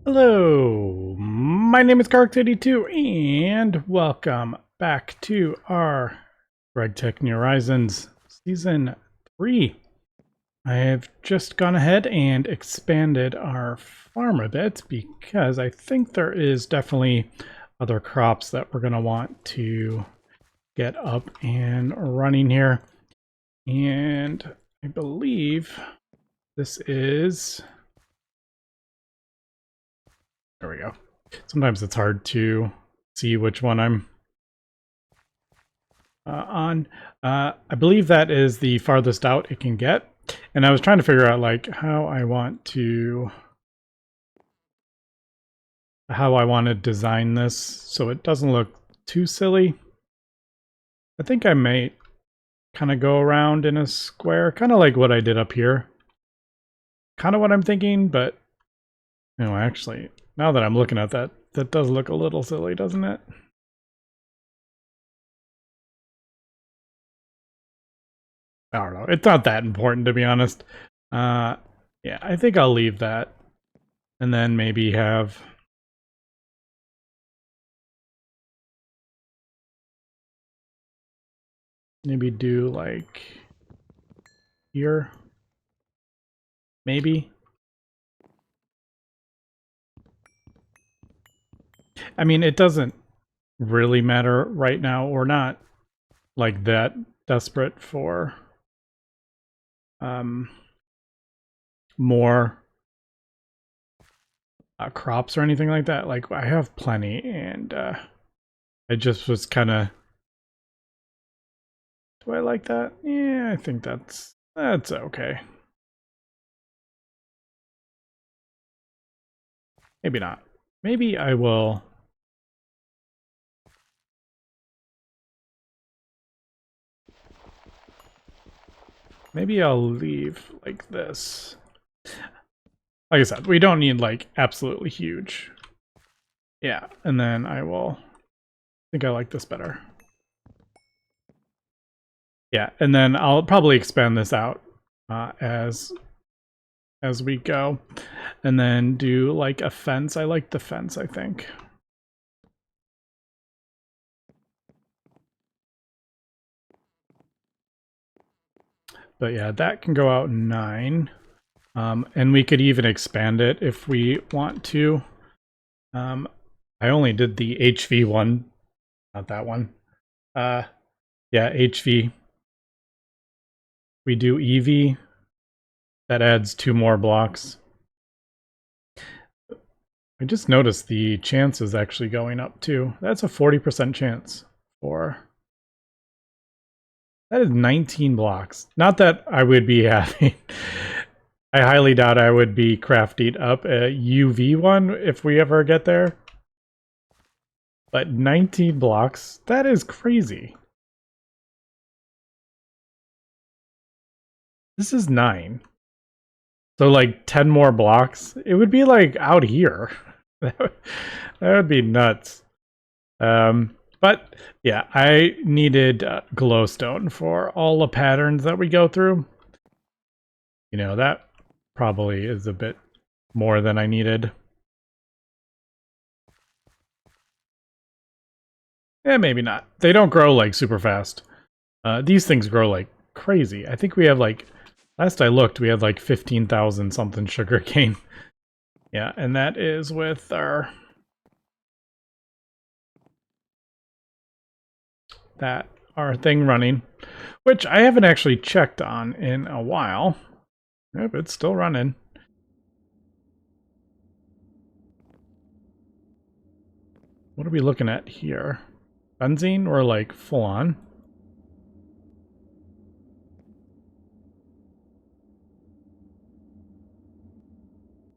Hello, my name is GregTech and welcome back to our GregTech New Horizons Season 3. I have just gone ahead and expanded our farm a bit because I think there is definitely other crops that we're going to want to get up and running here. And I believe this is... There we go. Sometimes it's hard to see which one I'm on. I believe that is the farthest out it can get. And I was trying to figure out like how I want to design this so it doesn't look too silly. I think I may kind of go around in a square, kind of like what I did up here. Kind of what I'm thinking, but actually, now that I'm looking at that, that does look a little silly, doesn't it? I don't know. It's not that important, to be honest. Yeah, I think I'll leave that. And then maybe have... Maybe do, like... here? Maybe? I mean, it doesn't really matter right now. We're not, like, that desperate for... more crops or anything like that. Like, I have plenty, and I just was kind of... Do I like that? Yeah, I think that's okay. Maybe not. Maybe I will... Maybe I'll leave like this. Like I said, we don't need like absolutely huge. Yeah, and then I will... I think I like this better. Yeah, and then I'll probably expand this out as we go. And then do like a fence. I like the fence, I think. But yeah, that can go out 9. And we could even expand it if we want to. I only did the HV one, not that one. Yeah, HV. We do EV. That adds 2 more blocks. I just noticed the chance is actually going up too. That's a 40% chance for... That is 19 blocks. Not that I would be having... I highly doubt I would be crafting up a UV one if we ever get there. But 19 blocks? That is crazy. This is 9. So like 10 more blocks? It would be like out here. That would be nuts. But yeah, I needed glowstone for all the patterns that we go through. That probably is a bit more than I needed. Yeah, maybe not. They don't grow like super fast. These things grow like crazy. I think we have like, last I looked, we had like 15,000 something sugarcane. Yeah, and that is with our... our thing running, which I haven't actually checked on in a while. Yep, it's still running. What are we looking at here? Benzene or like full on?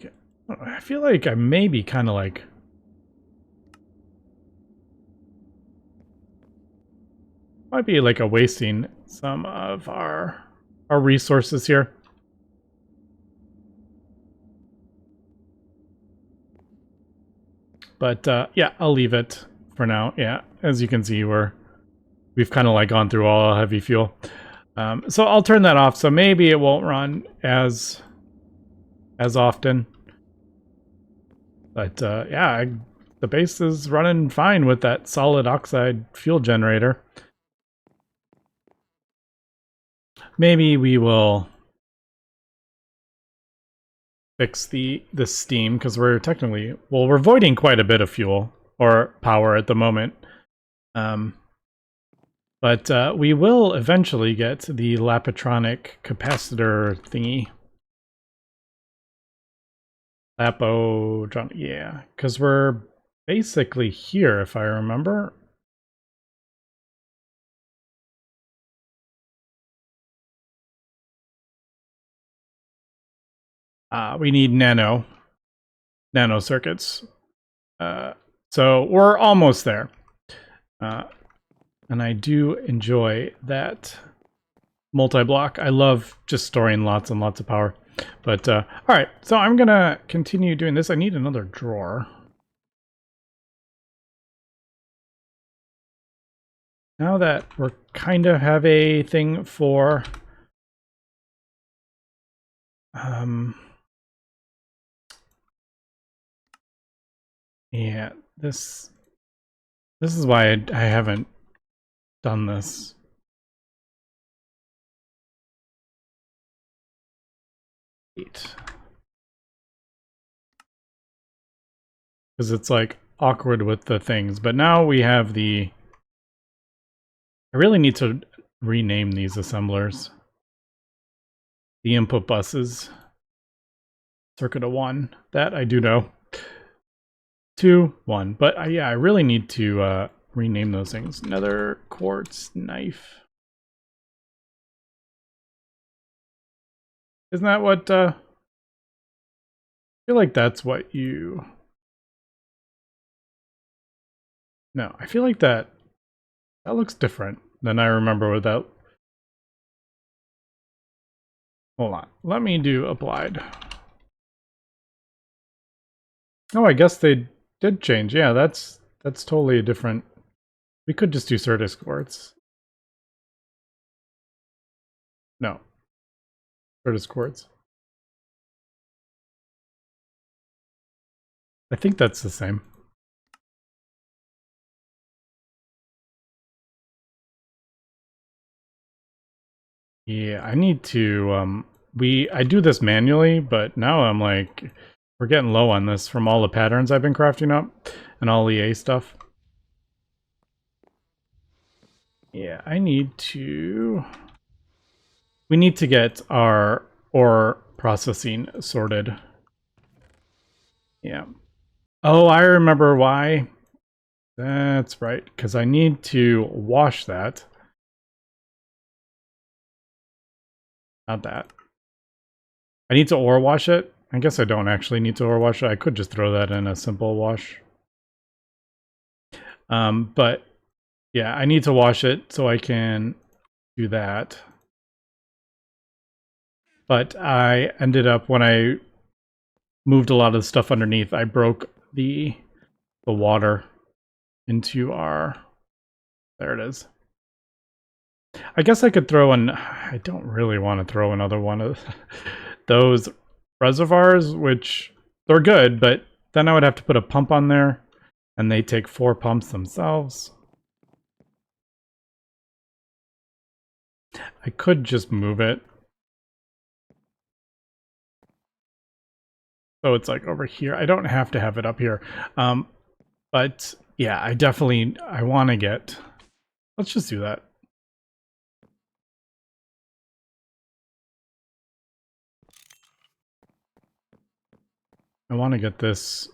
Okay. I feel like I may be kind of like... Might be like a wasting some of our resources here. But yeah, I'll leave it for now. Yeah, as you can see, we've kind of like gone through all heavy fuel. So I'll turn that off. So maybe it won't run as often. But yeah, the base is running fine with that solid oxide fuel generator. Maybe we will fix the steam, because we're technically, well, we're voiding quite a bit of fuel or power at the moment. But we will eventually get the Lapatronic capacitor thingy. Lapotron, yeah, because we're basically here, if I remember. We need nano circuits. So we're almost there. And I do enjoy that multi-block. I love just storing lots and lots of power. But, all right, so I'm going to continue doing this. I need another drawer. Now that we're kind of have a thing for yeah, this is why I haven't done this. Because it's like awkward with the things. But now we have the... I really need to rename these assemblers. The input buses. Circuit of 1. That I do know. 2, 1. But yeah, I really need to rename those things. Another quartz knife. Isn't that what... I feel like that's what you... No, I feel like that looks different than I remember without... Hold on. Let me do applied. Oh, I guess they did change. Yeah, that's totally a different... We could just do Certus quartz. No. Certus quartz. I think that's the same. Yeah, I need to, I do this manually, but now I'm like, we're getting low on this from all the patterns I've been crafting up and all EA stuff. Yeah, we need to get our ore processing sorted. Yeah. Oh, I remember why. That's right, because I need to wash that. Not that. I need to ore wash it. I guess I don't actually need to ore wash it. I could just throw that in a simple wash. But yeah, I need to wash it so I can do that. But I ended up, when I moved a lot of the stuff underneath, I broke the water into our... There it is. I guess I could throw in... I don't really want to throw another one of those reservoirs, which they're good, but then I would have to put a pump on there, and they take 4 pumps themselves. I could just move it. So it's like over here. I don't have to have it up here. But yeah, I want to get... Let's just do that. I want to get this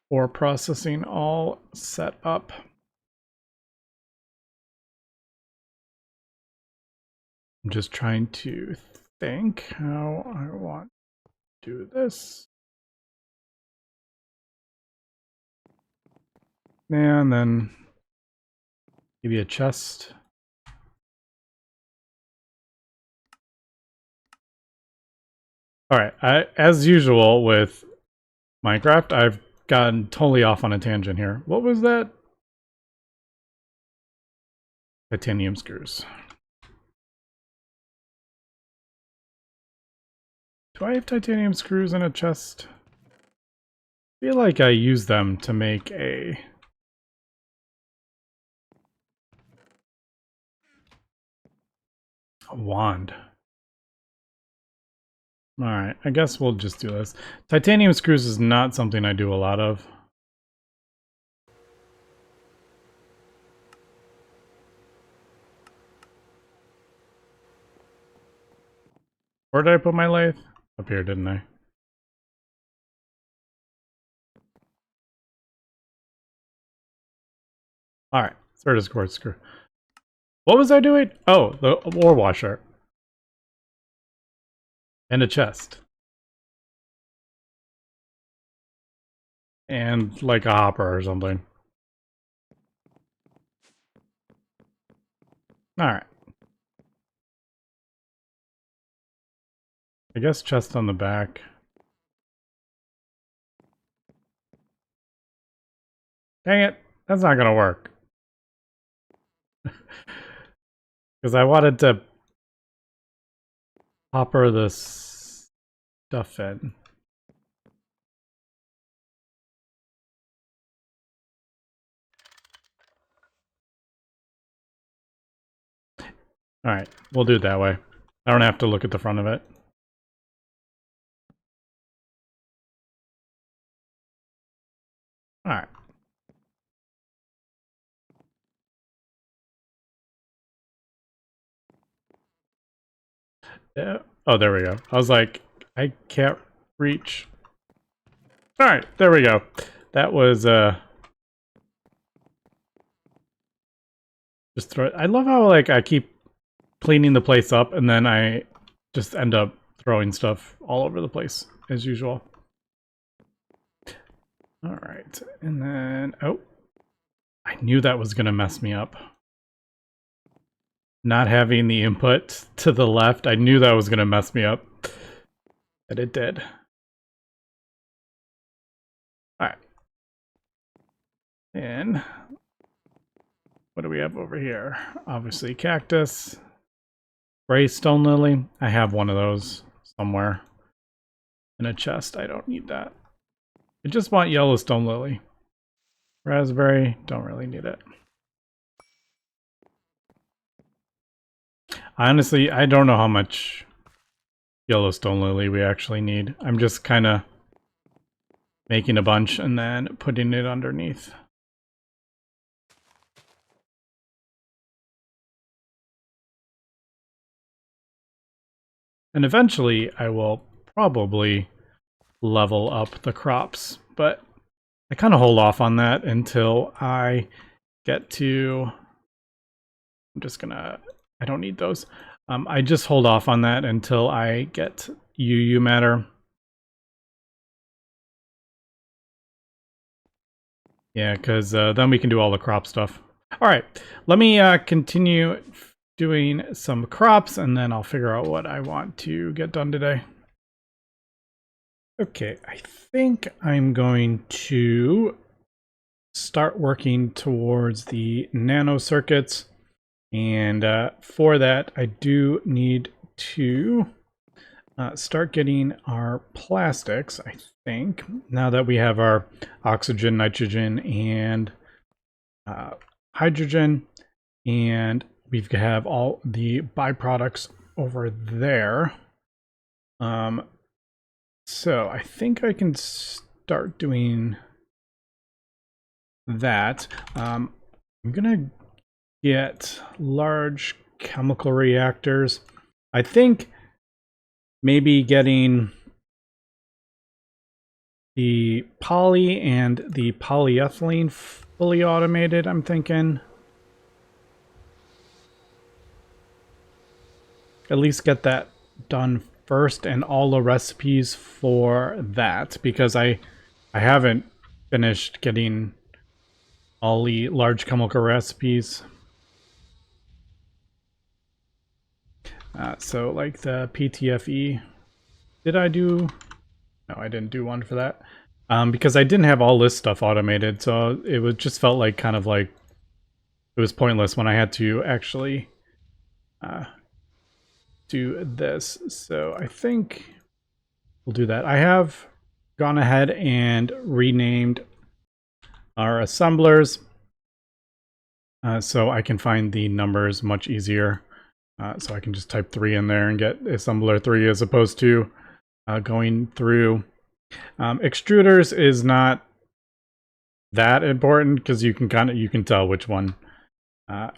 ore processing all set up. I'm just trying to think how I want to do this. And then maybe a chest. All right, as usual with Minecraft, I've gotten totally off on a tangent here. What was that? Titanium screws. Do I have titanium screws in a chest? feel like I use them to make a wand. Alright, I guess we'll just do this. Titanium screws is not something I do a lot of. Where did I put my lathe? Up here, didn't I? Alright, third is quartz screw. What was I doing? Oh, the ore washer. And a chest. And like a hopper or something. Alright. I guess chest on the back. Dang it, that's not gonna work. Because I wanted to hopper the stuff in. Alright, we'll do it that way. I don't have to look at the front of it. Alright. Yeah. Oh, there we go. I was like, I can't reach. Alright, there we go. That was, just throw it. I love how, like, I keep cleaning the place up and then I just end up throwing stuff all over the place, as usual. Alright, and then, oh. I knew that was gonna mess me up. Not having the input to the left, I knew that was gonna mess me up. And it did. Alright. And what do we have over here? Obviously cactus. Gray stone lily. I have one of those somewhere. In a chest. I don't need that. I just want yellow stone lily. Raspberry. Don't really need it. Honestly, I don't know how much Yellowstone lily we actually need. I'm just kind of making a bunch and then putting it underneath. And eventually I will probably level up the crops, but I kind of hold off on that until I get to... I'm just gonna... I don't need those. I just hold off on that until I get UU matter. Yeah, because then we can do all the crop stuff. All right, let me continue doing some crops and then I'll figure out what I want to get done today. Okay, I think I'm going to start working towards the nano circuits. And for that, I do need to start getting our plastics, I think, now that we have our oxygen, nitrogen, and hydrogen, and we have all the byproducts over there. So I think I can start doing that. I'm gonna get large chemical reactors. I think maybe getting the poly and the polyethylene fully automated, I'm thinking. At least get that done first and all the recipes for that, because I haven't finished getting all the large chemical recipes. So like the PTFE, did I do? No, I didn't do one for that. Because I didn't have all this stuff automated, so it was just felt like kind of like it was pointless when I had to actually do this. So I think we'll do that. I have gone ahead and renamed our assemblers so I can find the numbers much easier. So I can just type 3 in there and get assembler 3 as opposed to going through. Extruders is not that important because you can tell which one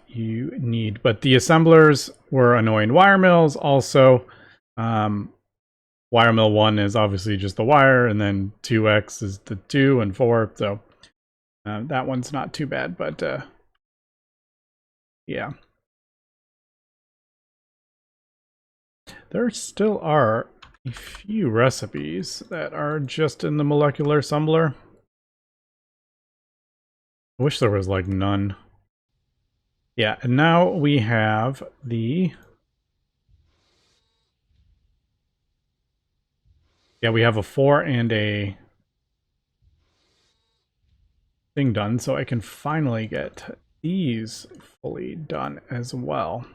you need. But the assemblers were annoying. Wire mills also. Wire mill 1 is obviously just the wire, and then 2x is the 2 and 4. So that one's not too bad, but yeah. There still are a few recipes that are just in the molecular assembler. I wish there was like none. Yeah, and now we have the... Yeah, we have a 4 and a thing done, so I can finally get these fully done as well.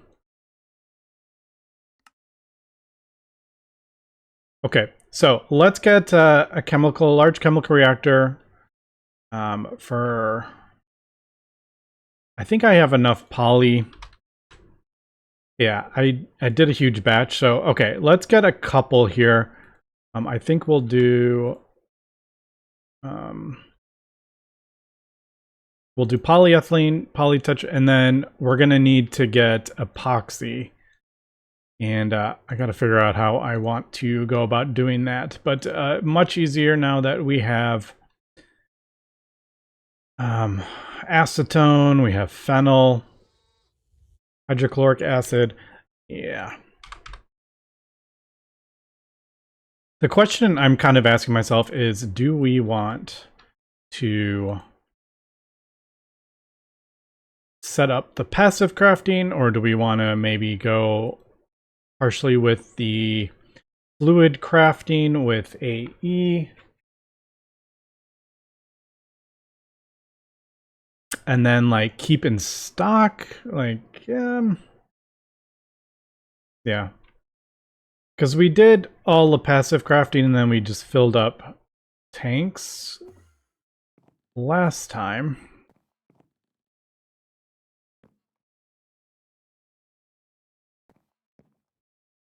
Okay, so let's get a large chemical reactor for... I think I have enough poly. Yeah, I did a huge batch, so okay, let's get a couple here. I think we'll do polyethylene, polytetra, and then we're gonna need to get epoxy. And I gotta figure out how I want to go about doing that. But much easier now that we have acetone, we have phenyl, hydrochloric acid. Yeah. The question I'm kind of asking myself is, do we want to set up the passive crafting, or do we want to maybe go partially with the fluid crafting with AE? And then like keep in stock, like, yeah. Because we did all the passive crafting and then we just filled up tanks last time.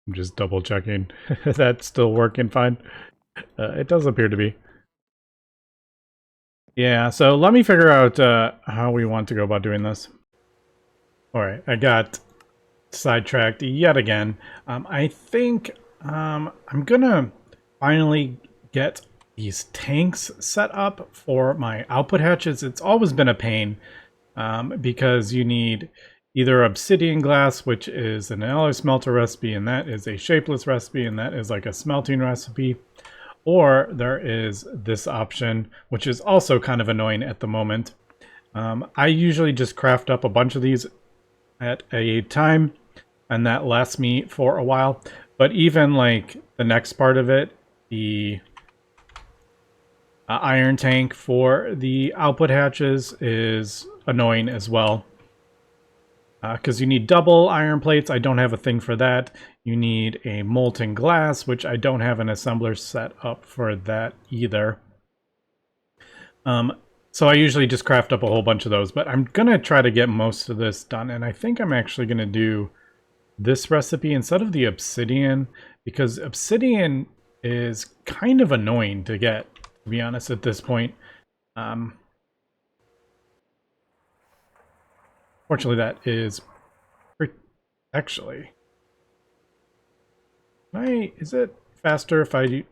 I'm just double checking. That's still working fine. It does appear to be. Yeah, so let me figure out how we want to go about doing this. Alright, I got sidetracked yet again. I think I'm gonna finally get these tanks set up for my output hatches. It's always been a pain because you need either obsidian glass, which is an alloy smelter recipe, and that is a shapeless recipe, and that is like a smelting recipe. Or there is this option, which is also kind of annoying at the moment. I usually just craft up a bunch of these at a time, and that lasts me for a while. But even like the next part of it, the iron tank for the output hatches is annoying as well. Because you need double iron plates. I don't have a thing for that. You need a molten glass, which I don't have an assembler set up for that either. So I usually just craft up a whole bunch of those, but I'm going to try to get most of this done. And I think I'm actually going to do this recipe instead of the obsidian, because obsidian is kind of annoying to get, to be honest, at this point. Fortunately, that is actually... is it faster if I do...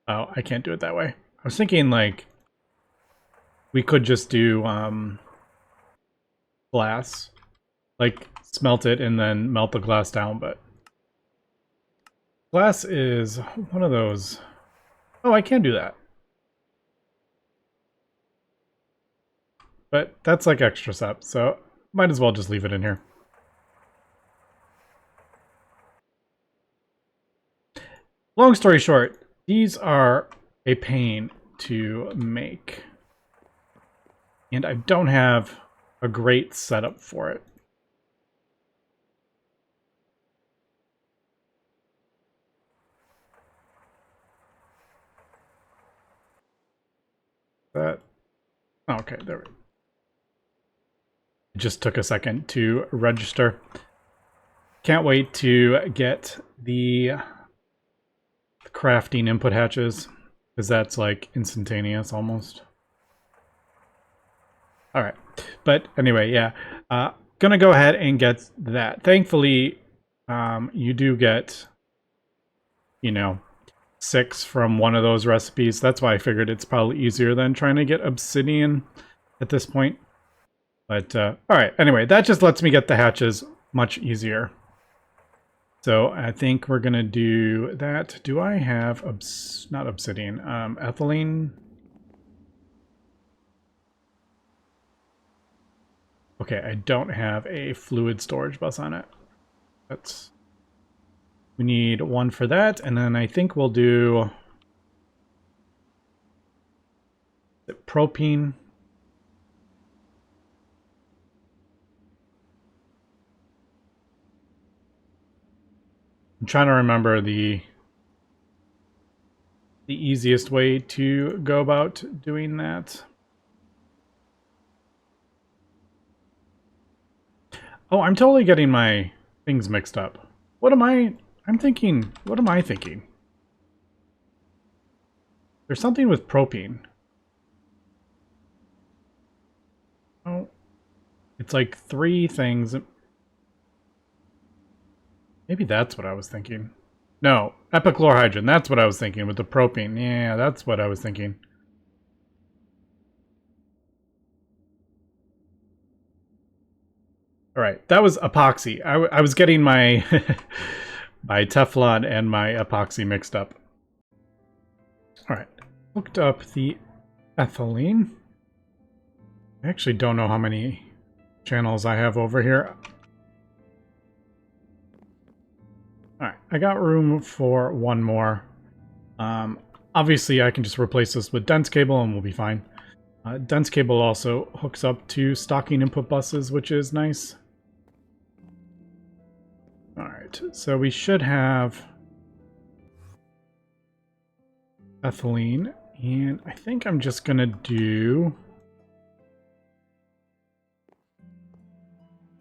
Oh, I can't do it that way. I was thinking, like, we could just do glass. Like, smelt it and then melt the glass down, but... glass is one of those... Oh, I can do that. But that's like extra steps, so might as well just leave it in here. Long story short, these are a pain to make. And I don't have a great setup for it. That okay, there we go. It just took a second to register. Can't wait to get the crafting input hatches, because that's like instantaneous almost. All right, but anyway, yeah, gonna go ahead and get that. Thankfully, you do get, you know, 6 from one of those recipes. That's why I figured it's probably easier than trying to get obsidian at this point. But all right, anyway, that just lets me get the hatches much easier. So I think we're gonna do that. Do I have not obsidian, ethylene? Okay, I don't have a fluid storage bus on it. We need one for that, and then I think we'll do the propane. I'm trying to remember the easiest way to go about doing that. Oh, I'm totally getting my things mixed up. What am I? I'm thinking, what am I thinking? There's something with propane. Oh, it's like 3 things. Maybe that's what I was thinking. No, epichlorohydrin. That's what I was thinking with the propane. Yeah, that's what I was thinking. All right, that was epoxy. I was getting my my Teflon and my epoxy mixed up. All right, hooked up the ethylene. I actually don't know how many channels I have over here. All right, I got room for one more. Obviously, I can just replace this with dense cable and we'll be fine. Dense cable also hooks up to stocking input buses, which is nice. All right, so we should have ethylene, and I think I'm just gonna do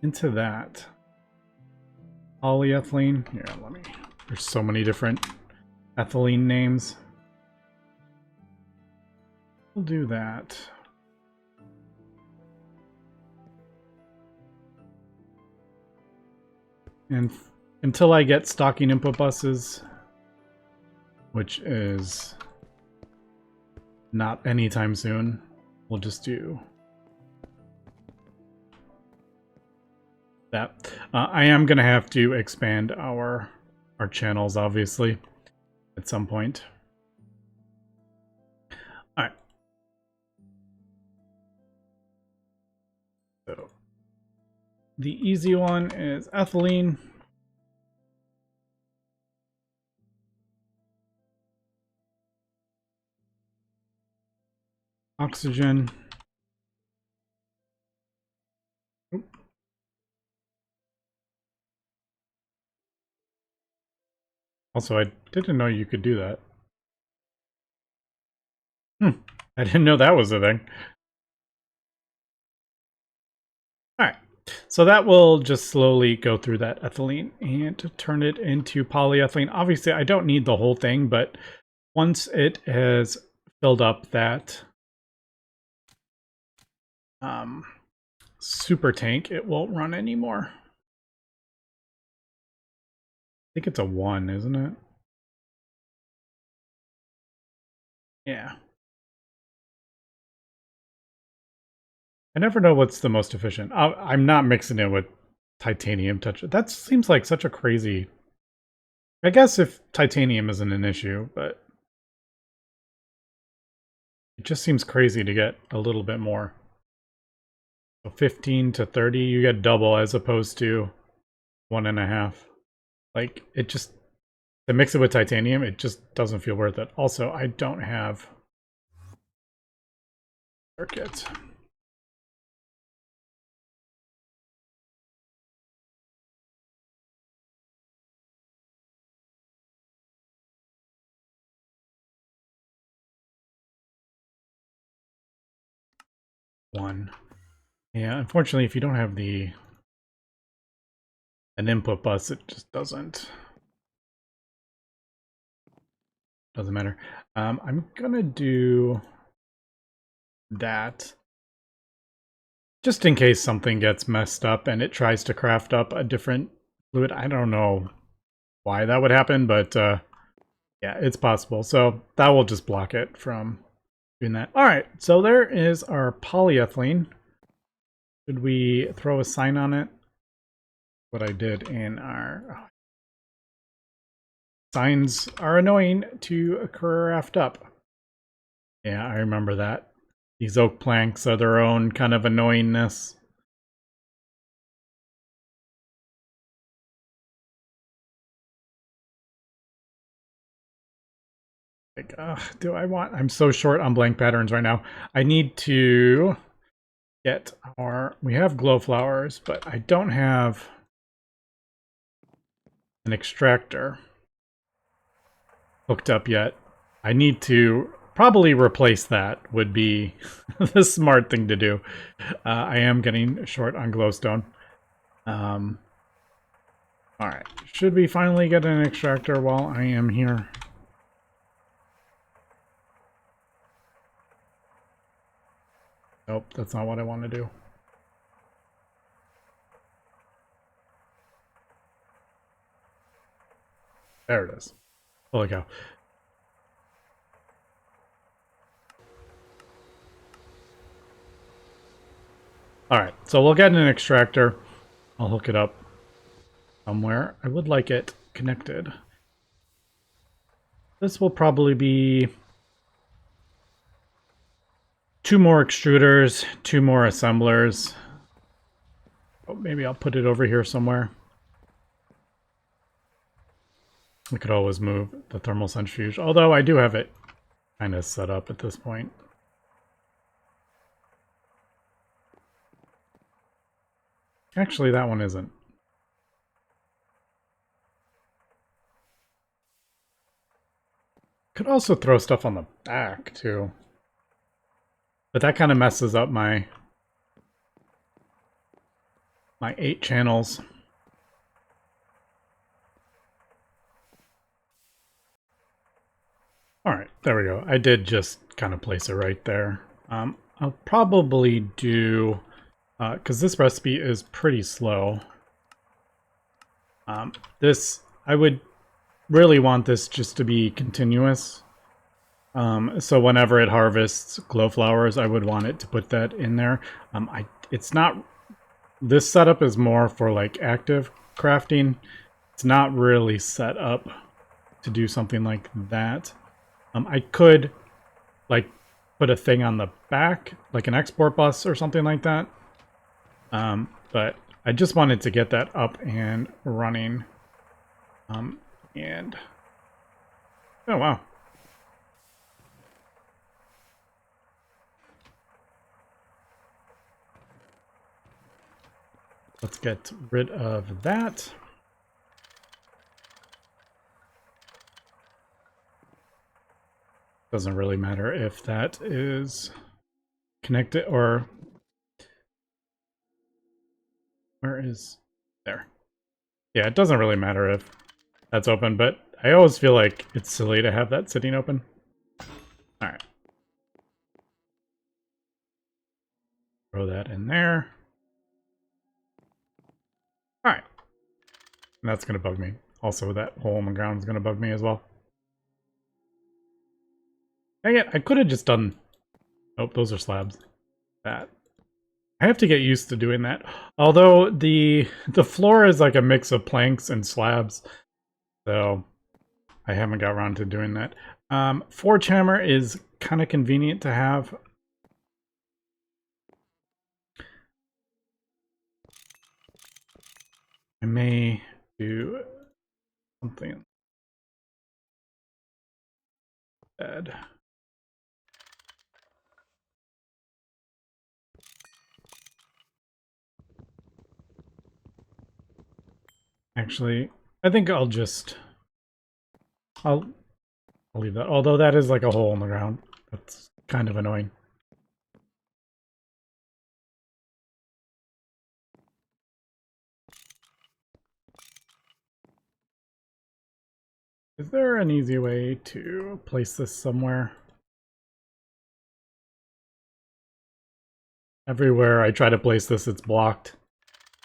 into that polyethylene. Here, let me. There's so many different ethylene names. We'll do that. And until I get stocking input buses, which is not anytime soon, we'll just do that. I am going to have to expand our channels, obviously, at some point. All right. So the easy one is ethylene. Oxygen. Oop. Also, I didn't know you could do that. I didn't know that was a thing. All right. So that will just slowly go through that ethylene and turn it into polyethylene. Obviously, I don't need the whole thing, but once it has filled up that super tank, it won't run anymore. I think it's a 1, isn't it? Yeah. I never know what's the most efficient. I'm not mixing it with titanium touch. That seems like such a crazy... I guess if titanium isn't an issue, but it just seems crazy to get a little bit more. So 15 to 30, you get double as opposed to 1.5. Like, it just... To mix it with titanium, it just doesn't feel worth it. Also, I don't have circuits. one. Yeah, unfortunately, if you don't have an input bus, it just doesn't matter. I'm gonna do that just in case something gets messed up and it tries to craft up a different fluid. I don't know why that would happen, but yeah, it's possible. So that will just block it from doing that. All right, so there is our polyethylene. Should we throw a sign on it? What I did in our signs are annoying to craft up. Yeah, I remember that. These oak planks are their own kind of annoyingness. Like, do I want... I'm so short on blank patterns right now. I need to get our... We have glow flowers, but I don't have an extractor hooked up yet. I need to probably replace that would be the smart thing to do. I am getting short on glowstone. All right. Should we finally get an extractor while I am here? Nope, that's not what I want to do. There it is. Holy cow. Alright, so we'll get an extractor. I'll hook it up somewhere. I would like it connected. This will probably be 2 more extruders, 2 more assemblers. Oh, maybe I'll put it over here somewhere. We could always move the thermal centrifuge, although I do have it kind of set up at this point. Actually, that one isn't. Could also throw stuff on the back, too. But that kind of messes up my 8 channels. Alright, there we go. I did just kind of place it right there. I'll probably do... because this recipe is pretty slow. I would really want this just to be continuous. So whenever it harvests glow flowers, I would want it to put that in there. It's not... This setup is more for like active crafting. It's not really set up to do something like that. I could like put a thing on the back, like an export bus or something like that. But I just wanted to get that up and running. And oh wow. Let's get rid of that. Doesn't really matter if that is connected or... Where is... There. Yeah, it doesn't really matter if that's open, but I always feel like it's silly to have that sitting open. Alright. Throw that in there. Alright. And that's going to bug me. Also, that hole in the ground is going to bug me as well. Dang it, I could have just done... Nope, those are slabs. That. I have to get used to doing that. Although the floor is like a mix of planks and slabs. So I haven't got around to doing that. Forge hammer is kind of convenient to have. I may do something bad. Actually, I think I'll leave that. Although that is like a hole in the ground. That's kind of annoying. Is there an easy way to place this somewhere? Everywhere I try to place this, it's blocked.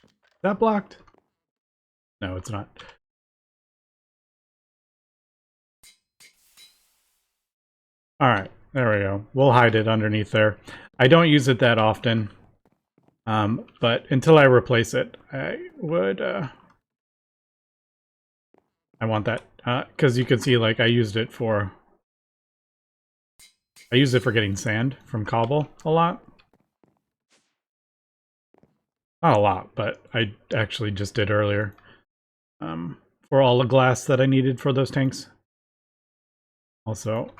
Is that blocked? No, it's not. All right, there we go. We'll hide it underneath there. I don't use it that often, but until I replace it, I would. I want that because you can see, like, I used it for getting sand from cobble a lot. Not a lot, but I actually just did earlier. For all the glass that I needed for those tanks. Also.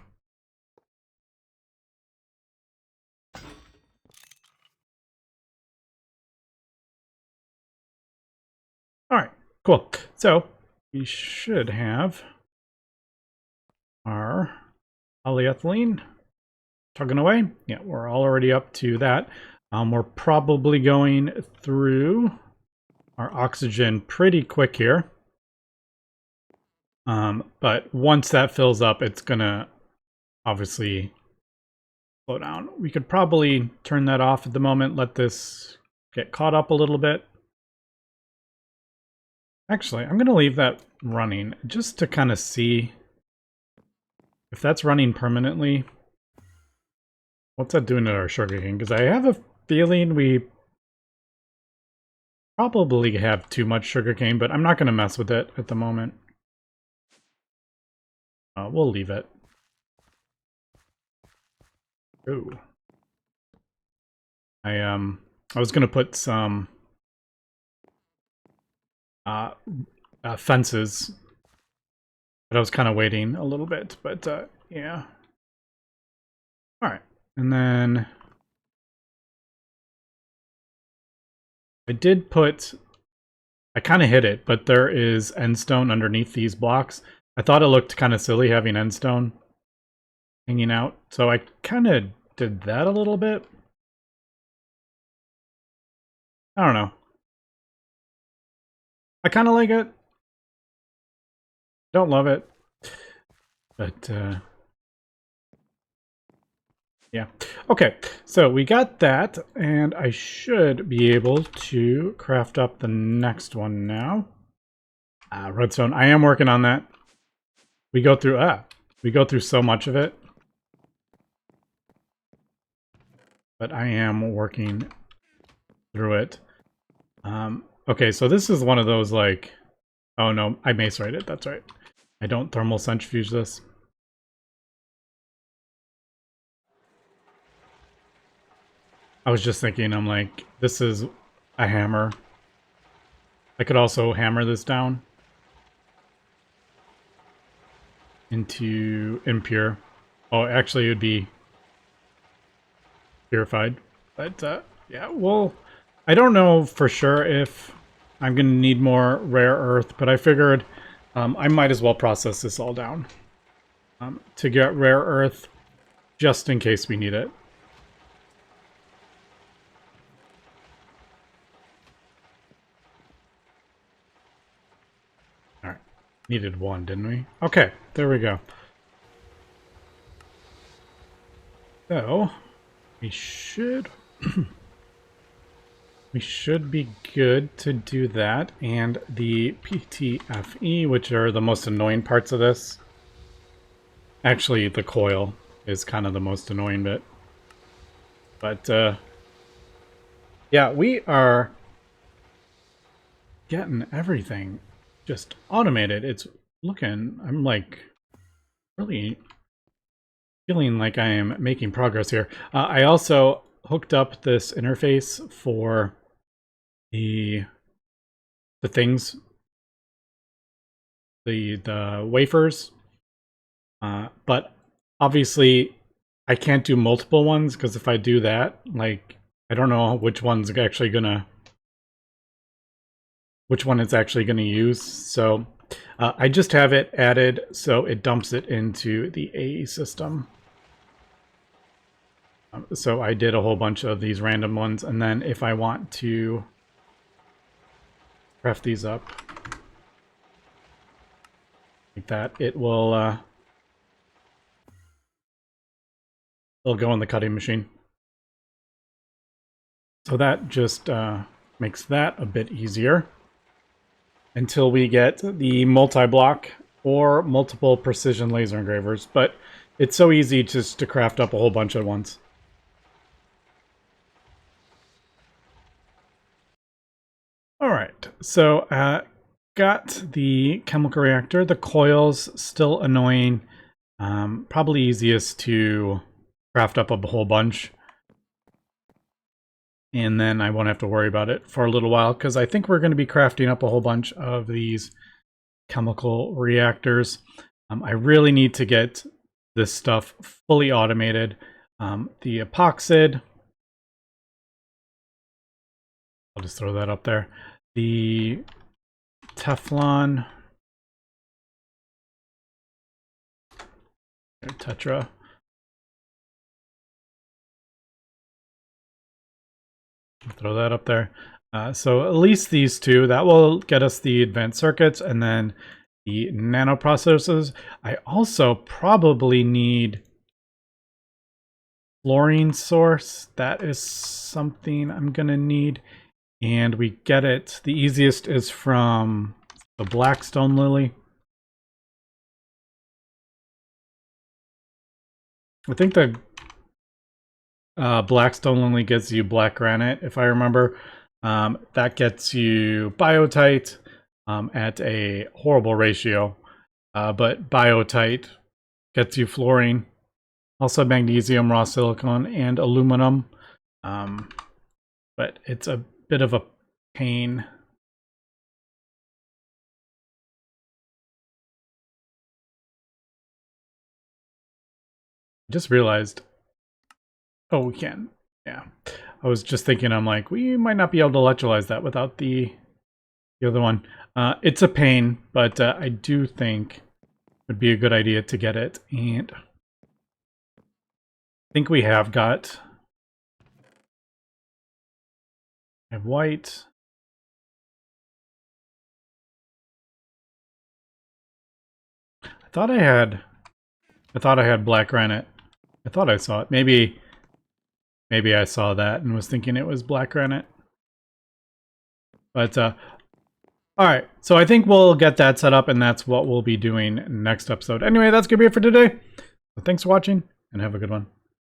Alright, cool. So, we should have our polyethylene tugging away. Yeah, we're already up to that. We're probably going through our oxygen pretty quick here. But once that fills up, it's gonna obviously slow down. We could probably turn that off at the moment, let this get caught up a little bit. Actually, I'm gonna leave that running just to kind of see if that's running permanently. What's that doing to our sugarcane? Because I have a feeling we probably have too much sugarcane, but I'm not going to mess with it at the moment. We'll leave it. Ooh. I was going to put some fences, but I was kind of waiting a little bit, but yeah. All right, and then I did put, I kind of hit it, but there is endstone underneath these blocks. I thought it looked kind of silly having endstone hanging out, so I kind of did that a little bit. I don't know. I kind of like it. Don't love it. But, yeah. Okay, so we got that, and I should be able to craft up the next one now. Redstone. I am working on that. We go through so much of it. But I am working through it. Okay, so this is one of those, like... Oh no, I macerated it, that's right. I don't thermal centrifuge this. I was just thinking, I'm like, this is a hammer. I could also hammer this down into impure. Oh, actually, it would be purified. But, yeah, well, I don't know for sure if I'm going to need more rare earth, but I figured I might as well process this all down to get rare earth just in case we need it. All right, needed one, didn't we? Okay, there we go. So, we should... we should be good to do that, and the PTFE, which are the most annoying parts of this. Actually, the coil is kind of the most annoying bit. But, yeah, we are getting everything just automated. It's looking, I'm like, really feeling like I am making progress here. I also hooked up this interface for the things, the wafers, but obviously I can't do multiple ones because if I do that, like, I don't know which one it's actually gonna use. So I just have it added so it dumps it into the AE system. So I did a whole bunch of these random ones, and then if I want to craft these up, like that, it'll go in the cutting machine. So that just makes that a bit easier until we get the multi-block or multiple precision laser engravers. But it's so easy just to craft up a whole bunch at once. All right, so got the chemical reactor. The coil's still annoying. Probably easiest to craft up a whole bunch. And then I won't have to worry about it for a little while, because I think we're going to be crafting up a whole bunch of these chemical reactors. I really need to get this stuff fully automated. The epoxid, I'll just throw that up there. The Teflon, Tetra. Throw that up there. So at least these two, that will get us the advanced circuits, and then the nano processors. I also probably need fluorine source. That is something I'm gonna need, and we get it. The easiest is from the Blackstone Lily. I think the Blackstone Lily gives you black granite, if I remember. That gets you biotite at a horrible ratio, but biotite gets you fluorine, also magnesium, raw silicon, and aluminum. But it's a bit of a pain. I just realized. Oh, we can. Yeah. I was just thinking, I'm like, we might not be able to electrolyze that without the other one. It's a pain, but I do think it would be a good idea to get it. And I think we have got... I have white. I thought I had black granite. I thought I saw it. Maybe I saw that and was thinking it was black granite. But all right, so I think we'll get that set up, and that's what we'll be doing next episode. Anyway, that's gonna be it for today. So thanks for watching, and have a good one.